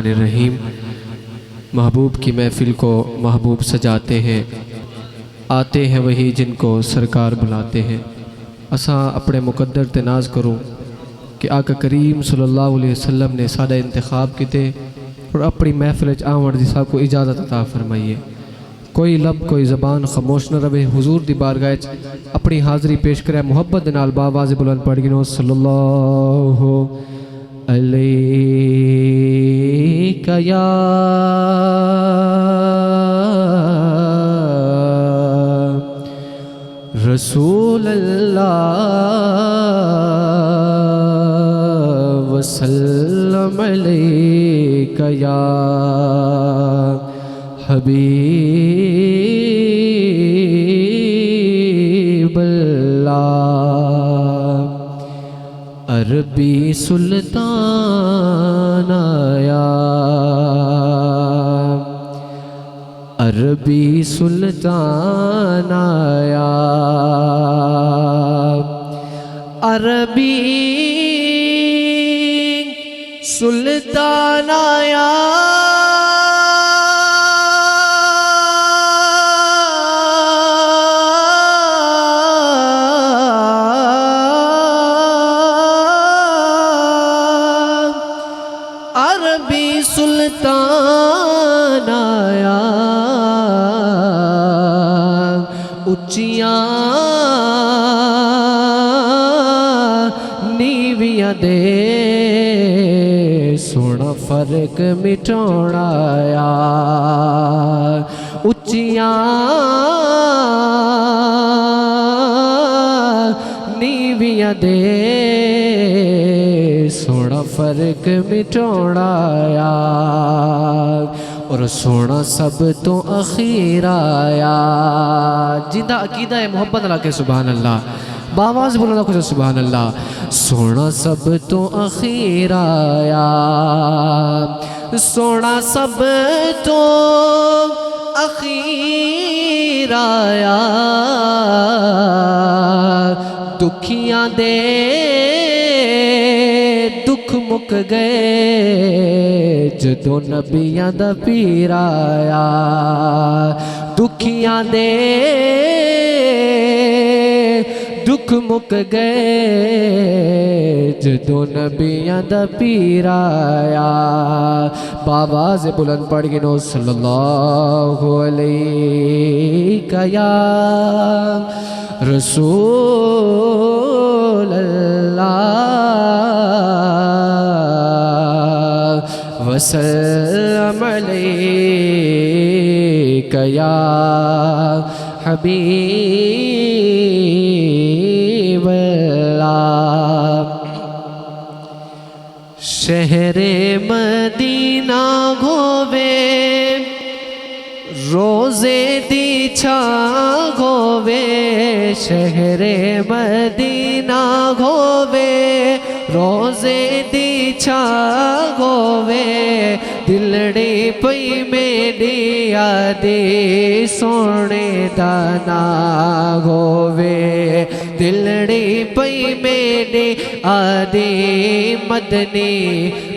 बिस्मिल्लाहिर्रहमानिर्रहीम। महबूब की महफ़िल को महबूब सजाते हैं, आते हैं वही जिनको सरकार बुलाते हैं। असा अपने मुकद्दर ते नाज करूँ कि आका करीम सल्लल्लाहु अलैहि वसल्लम ने साडा इंतखाब किते और अपनी महफ़िल आवन दी साहब को इजाज़त अता फरमाइए। कोई लब कोई ज़बान खामोश न रहे, हुजूर दी बारगाह अपनी हाज़री पेश करे। मुहब्बत नाल बावाज़ बुलंद पढ़ गिनो सल्लल्लाहु अलैका या रसूल अल्लाह वसल्लम अलैका या हबीब अल्लाह। अरबी सुल्तान आया, अरबी सुल्तान आया, अरबी सुल्तान आया, अरबी सुल्तान आया। उच्चियां नीवियां दे सोना फर्क मिटाउणा आया। उच्चियां नीवियां दे सोना फर्क मिटाउणा आया। और सोना सब तो अखीर आया। जिंदा अकीदा है मोहब्बत ला के सुभान अल्लाह, बावाज़ बोलना कुछ सुभान अल्लाह। सोना सब तो अखीर आया, सोना सब तो अखीर आया। दुखियां दे दुख मुक गए जदों नबियां दा पीर आया। दुखियां दे दुख मुक गए जदों नबियां दा पीर आया। बावाज़ बुलंद पढ़ गिनो सल्लल्लाहु अलैका या रसूल अल्लाह वसल्लम अलैका या हबीब अल्लाह। शहरे मदीना घोवे रोज़े दी छां घोवे। शहरे मदीना घोवे रोज़े दी छां घोवे। दिलड़ी पई मेरी आदि सोने दा ना घोवे। दिलड़ी पई मेरी आदि मदनी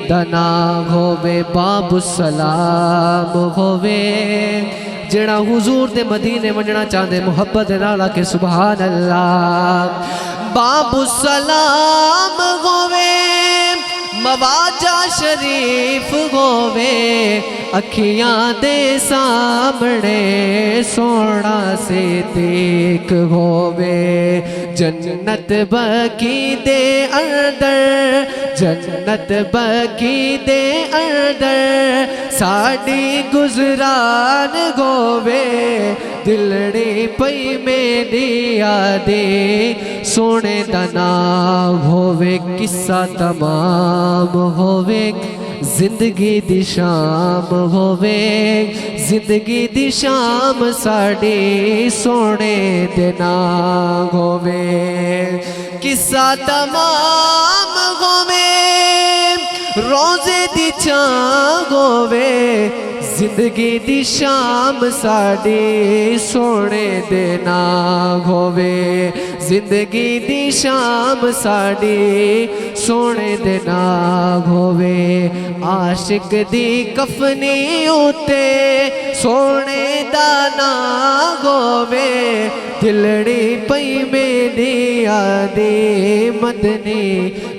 दना घोवे। बाबू सलाम होवे जेड़ा हुजूर दे मदीने वंजना चाहते मुहब्बत नाल के सुभान अल्लाह। बाबू सलाम होवे मवाजा शरीफ होवे। अखियां दे सामने सोना से देख होवे। जन्नत बकी दे अंदर, जन्नत बकी दे अंदर साड़ी गुजरान होवे। दिलड़ी पई मेरी आदे सोने दना होवे। किस्सा तमाम होवे जिंदगी दी शाम होवे। जिंदगी दी शाम साड़ी सोने देना होवे। किस्सा तमाम होवे रोज़े दी छां होवे। जिंदगी दी शाम साड़ी सोने दे नाग होवे, जिंदगी दी शाम साड़ी सोने दे नाग होवे, आशिक दी कफनी उते सोने दा नाग होवे, दिलड़ी पई मेरी आदे मदनी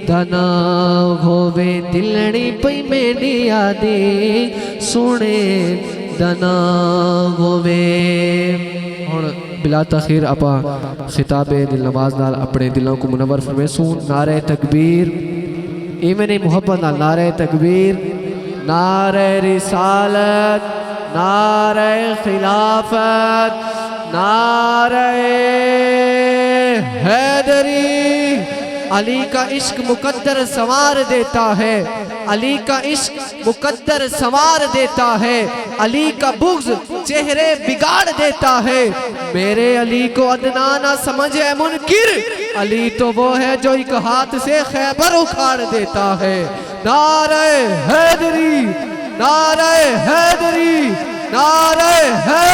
दा नाग होवे, दिलड़ी पई मेरी आदे सोने दा नाग होवे। हुण बिला तखीर आपा खिताबे दिल नवाज नाल अपने दिलों को मुनव्वर फरमेसूं। नारे तकबीर, इमनी मुहब्बत नाल नारे तकबीर, नारे रिसालत, नारे खिलाफत, नारे हैदरी। अली का इश्क मुकद्दर संवार देता है, अली का इश्क मुकद्दर संवार देता है, अली का बुग़्ज़ चेहरे बिगाड़ देता है। मेरे अली को अदना ना समझे मुनकिर, अली तो वो है जो एक हाथ से खैबर उखाड़ देता है। नारे हैदरी, नारे हैदरी, नारे हैदरी।